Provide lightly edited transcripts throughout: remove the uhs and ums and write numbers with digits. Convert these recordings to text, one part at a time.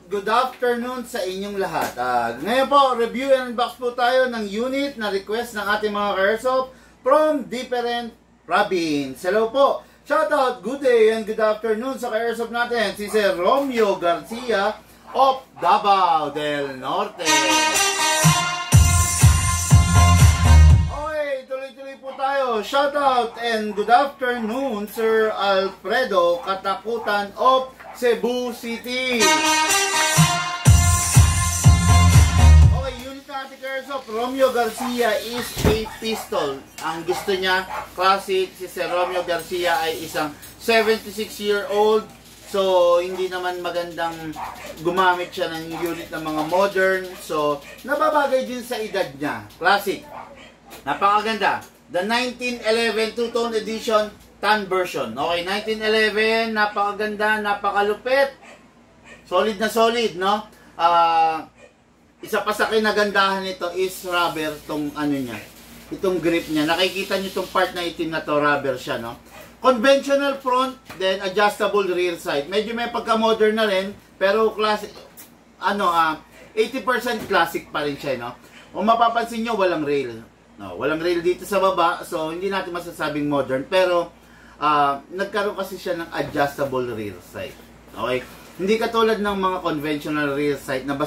good afternoon sa inyong lahat. Ngayon po, review and unbox po tayo ng unit na request ng ating mga ka-airsoft from different province. Hello po! Shoutout, good day and good afternoon sa ka-airsoft natin, si Sir Romeo Garcia of Davao del Norte. Okay, tuloy-tuloy po tayo. Shoutout and good afternoon, Sir Alfredo Katakutan of Cebu City. Okay, unit na ating ka-airsoft, Romeo Garcia is a pistol. Ang gusto niya, classic. Si Sir Romeo Garcia ay isang 76-year-old. So, hindi naman magandang gumamit siya ng unit ng mga modern. So, nababagay din sa edad niya. Classic. Napakaganda. The 1911 two-tone edition tan version. Okay, 1911, napakaganda, napakalupit. Solid na solid, no? Isa pa sa kinagandahan nito is rubber tong ano niya. Itong grip niya. Nakikita niyo itong part na itim na to, rubber siya, no? Conventional front, then adjustable rear side. Medyo may pagka-modern na rin, pero classic, 80% classic pa rin siya, no? Kung mapapansin niyo, walang rail. No, walang rail dito sa baba, so hindi natin masasabing modern, pero nagkaroon kasi siya ng adjustable rear sight. Okay? Hindi katulad ng mga conventional rear sight na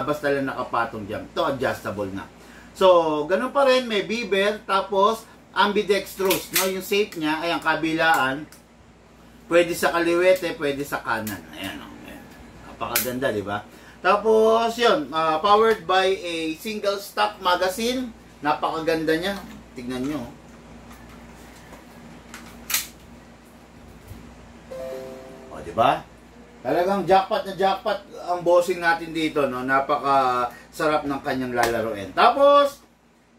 basta lang nakapatong dyan. Ito adjustable na. So, ganun pa rin, may beaver, tapos ambidextrous, no? Yung safe niya ay ang kabilaan. Pwede sa kaliwete, pwede sa kanan. Ayan, oh. Ayan. Napakaganda, di ba? Tapos, yun, powered by a single stock magazine. Napakaganda niya. Tignan nyo. O, diba? Talagang jackpot na jackpot ang bossing natin dito, no? Napaka-sarap ng kanyang lalaroin. Tapos,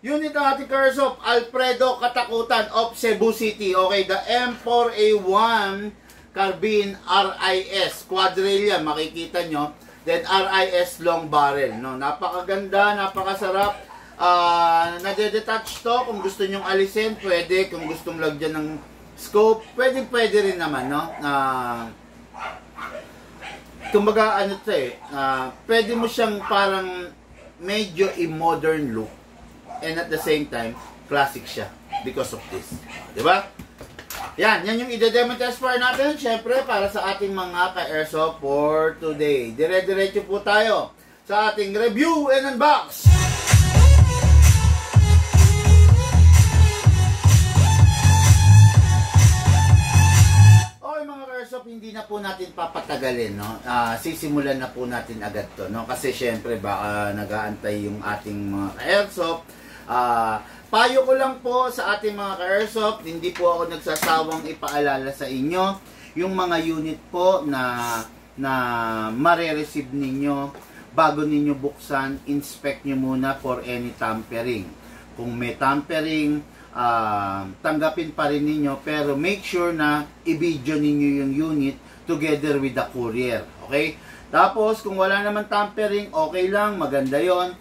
unit ng ating ka-airsoft, Alfredo Katakutan of Cebu City. Okay, the M4A1 Carbine RIS. Quadrille yan, makikita nyo. Then, RIS long barrel, no? Napakaganda, napakasarap. Nade-detach to. Kung gusto nyong alisin, pwede. Kung gustong lagyan ng scope, pwede rin naman, no? Kumbaga, ano to eh, pwede mo siyang parang medyo i-modern look and at the same time, classic siya because of this. Diba? Yan yung ide-demo test fire natin, syempre, para sa ating mga ka-airsoft for today. Dire-diretso po tayo sa ating review and unbox. Hindi na po natin papatagalin, no? Sisimulan na po natin agad to, no? Kasi syempre baka nag-aantay yung ating mga ka-airsoft. Payo ko lang po sa ating mga ka-airsoft, hindi po ako nagsasawang ipaalala sa inyo yung mga unit po na mare-receive ninyo bago ninyo buksan. Inspect nyo muna for any tampering. Kung may tampering, tanggapin pa rin ninyo, pero make sure na i-video ninyo yung unit together with the courier. Okay? Tapos, kung wala naman tampering, okay lang, maganda yon.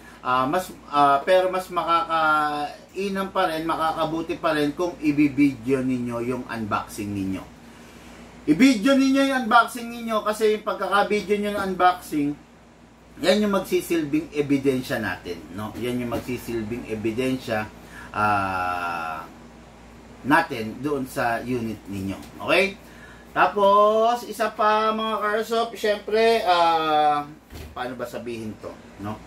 Pero mas makakainam pa rin, makakabuti pa rin kung i-video ninyo yung unboxing ninyo. I-video ninyo yung unboxing ninyo kasi yung pagkaka-video nyo ng unboxing, yan yung magsisilbing ebidensya natin. No? Yan yung magsisilbing ebidensya natin doon sa unit ninyo. Okay? Tapos, isa pa mga ka-airsoft, syempre, paano ba sabihin to? No?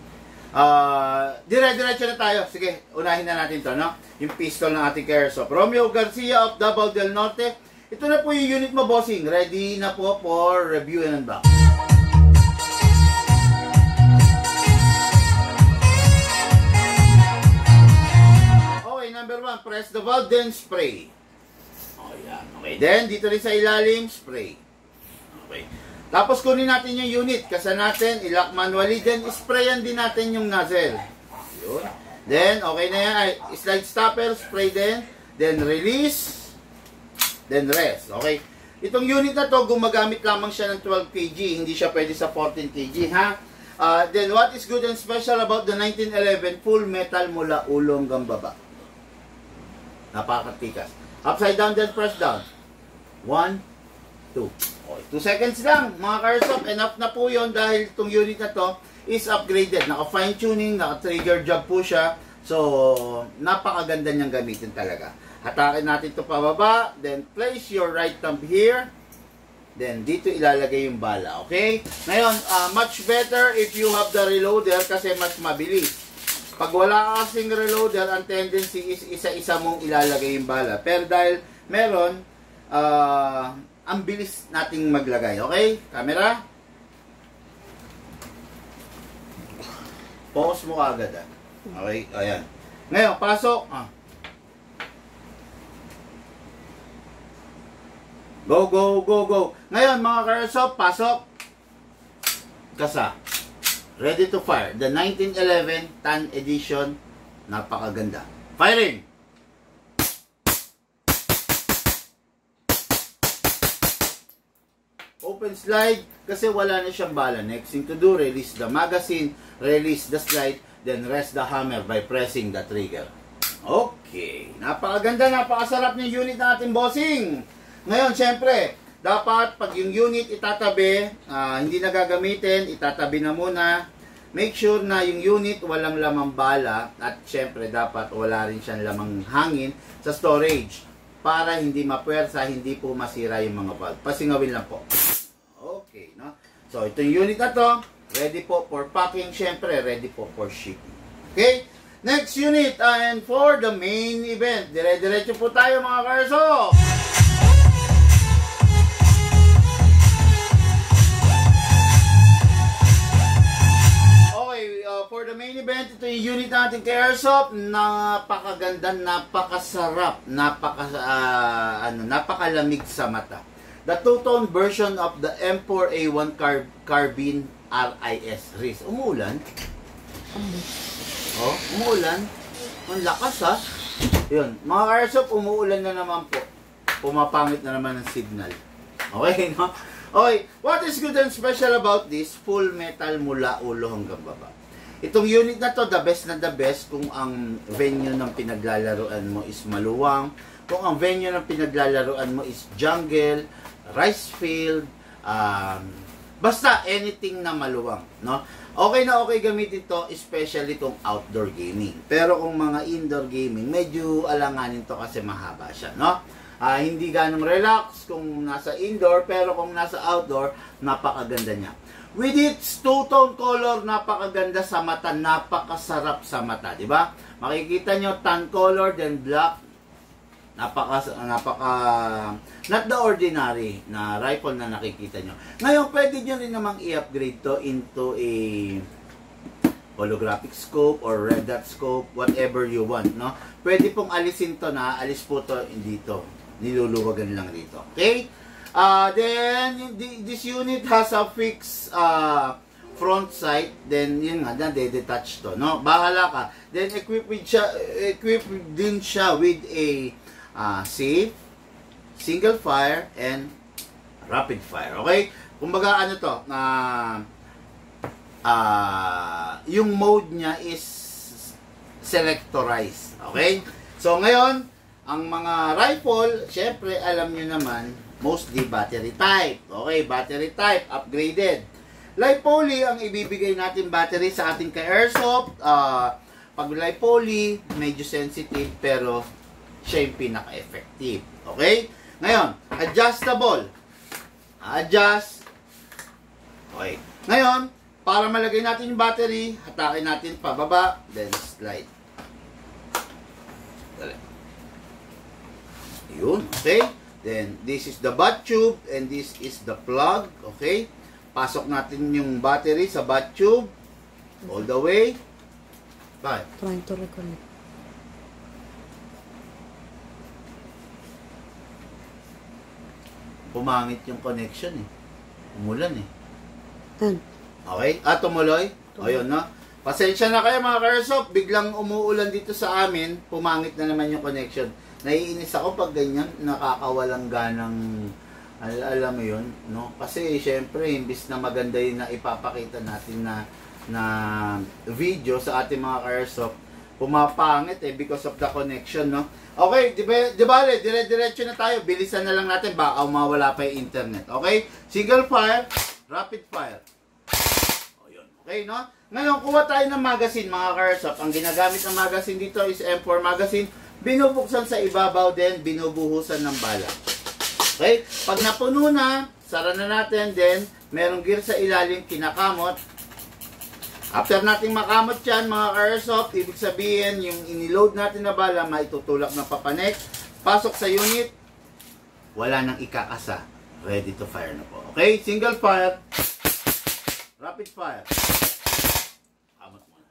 Dire-diretso na tayo. Sige, unahin na natin to, no? Yung pistol ng ating ka-airsoft. Romeo Garcia of Davao del Norte. Ito na po yung unit mo, bossing. Ready na po for review and unbox. Number 1, press the valve, then spray. O, yan. Okay. Then, dito rin sa ilalim, spray. Okay. Tapos, kunin natin yung unit. Kasa natin, ilock manually. Then, sprayan din natin yung nozzle. Yun. Then, okay na yan. Ay, slide stopper, spray din. Then, release. Then, rest. Okay. Itong unit na to, gumagamit lamang siya ng 12 kg. Hindi siya pwede sa 14 kg, ha? Then, what is good and special about the 1911 full metal mula ulo hanggang baba? Napakatikas. Upside down, then press down. 1, 2. Okay, 2 seconds lang, mga Karsop. Enough na po yon dahil itong unit na to is upgraded. Naka-fine tuning, naka-trigger job po siya. So, napakaganda niyang gamitin talaga. Hatakin natin ito pababa. Then, place your right thumb here. Then, dito ilalagay yung bala. Okay? Ngayon, much better if you have the reloader kasi mas mabilis. Pag wala ka kasing reloader, ang tendency is isa-isa mong ilalagay yung bala. Pero dahil meron, ang bilis nating maglagay. Okay? Camera? Focus mo agad. Okay? Ayan. Ngayon, pasok. Go, go, go, go. Ngayon, mga Karsop, pasok. Kasa. Ready to fire. The 1911 Tan Edition. Napakaganda. Firing! Open slide kasi wala na siyang bala. Next thing to do, release the magazine, release the slide, then rest the hammer by pressing the trigger. Okay. Napakaganda, napakasarap ng unit natin, bossing. Ngayon, syempre, dapat pag yung unit itatabi, hindi na gagamitin, itatabi na muna. Make sure na yung unit walang lamang bala at syempre dapat wala rin siyang lamang hangin sa storage para hindi mapuwersa, hindi po masira yung mga valve. Pasingawin lang po. Okay, no? So, itong unit na to, ready po for packing, syempre ready po for shipping. Okay? Next unit, and for the main event, dire-diretso po tayo mga Karsop! For the main event, ito yung unit natin kay Airsoft. Napakaganda, napakasarap, napakalamig sa mata. The two-tone version of the M4A1 Carbine RIS. Umuulan? Oh, umuulan? Ang lakas ha? Yun, mga Airsoft, umuulan na naman po. Pumapangit na naman ang signal. Okay, no? Okay, what is good and special about this? Full metal mula ulo hanggang baba. Itong unit na to, the best na the best kung ang venue ng pinaglalaroan mo is maluwang, kung ang venue ng pinaglalaroan mo is jungle, rice field, basta anything na maluwang, no? Okay na okay gamitin ito, especially kung outdoor gaming. Pero kung mga indoor gaming, medyo alanganin to kasi mahaba siya, no? Hindi ganong relax kung nasa indoor, pero kung nasa outdoor, napakaganda niya. With its two-tone color, napakaganda sa mata, napakasarap sa mata, di ba? Makikita nyo, tan color, then black. Not the ordinary na rifle na nakikita nyo. Ngayon, pwede nyo rin namang i-upgrade to into a holographic scope or red dot scope, whatever you want, no? Pwede pong alisin to na, alis po to dito. Niluluwagan lang dito. Okay? Then, this unit has a fixed front sight. Then, yun nga, detach to, no? Bahala ka. Then, equipped din siya with a safe, single fire, and rapid fire. Okay? Kumbaga, ano to? Yung mode niya is selectorized. Okay? So, ngayon, ang mga rifle, syempre, alam nyo naman, mostly battery type. Okay, battery type, upgraded. Li-poly ang ibibigay natin battery sa ating ka-Airsoft. Pag li-poly, medyo sensitive, pero siya yung pinaka-effective. Okay? Ngayon, adjustable. Adjust. Okay. Ngayon, para malagay natin yung battery, hatakin natin pababa, then slide. Yun, okay? Then, this is the butt tube and this is the plug, okay? Pasok natin yung battery sa butt tube all the way. Bye. Trying to reconnect. Pumangit yung connection eh. Umulan eh. Okay? Tumuloy? Ayun, no? Pasensya na kayo mga Airsoft. Biglang umuulan dito sa amin. Pumangit na naman yung connection. Naiinis ako pag ganyan, nakakawalang ganang, alam mo yun, no? Kasi, syempre, imbis na maganda yun na ipapakita natin na video sa ating mga Airsoft, pumapangit because of the connection, no? Okay, di ba, dire-diretso na tayo. Bilisan na lang natin, baka mawala pa yung internet. Okay? Single fire, rapid fire. O yun. Okay, no? Ngayon, kuha tayo ng magazine, mga ka-airsoft. Ang ginagamit ng magazine dito is M4 magazine. Binubuksan sa ibabaw din, binubuhusan ng bala. Okay? Pag napuno na, sara na natin, then merong gear sa ilalim, kinakamot. After nating makamot yan, mga ka-airsoft, ibig sabihin, yung iniload natin na bala, maitutulak na papanek, pasok sa unit, wala nang ikakasa. Ready to fire na po. Okay? Single fire, rapid fire. Kamot muna.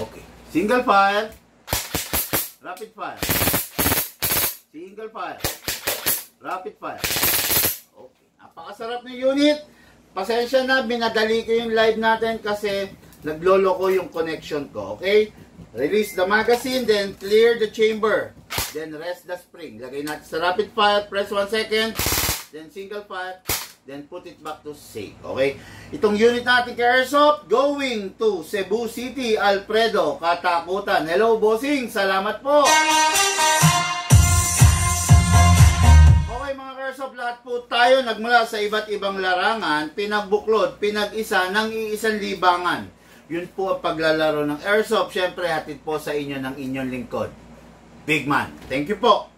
Okay. Single fire, rapid fire. Single fire, rapid fire. Napakasarap ng unit. Pasensya na, binadali ko yung live natin kasi nagloloko yung connection ko. Okay? Release the magazine, then clear the chamber. Then rest the spring. Lagay natin sa rapid fire, press 1 second, then single fire, then put it back to safe. Okay? Itong unit natin kay Airsoft, going to Cebu City, Alfredo, Katakutan. Hello, bossing. Salamat po. Airsoft, lahat po tayo nagmula sa iba't ibang larangan, pinagbuklod, pinag-isa ng iisang libangan. Yun po ang paglalaro ng Airsoft. Siyempre, hatid po sa inyo ng inyong lingkod, Big Man. Thank you po.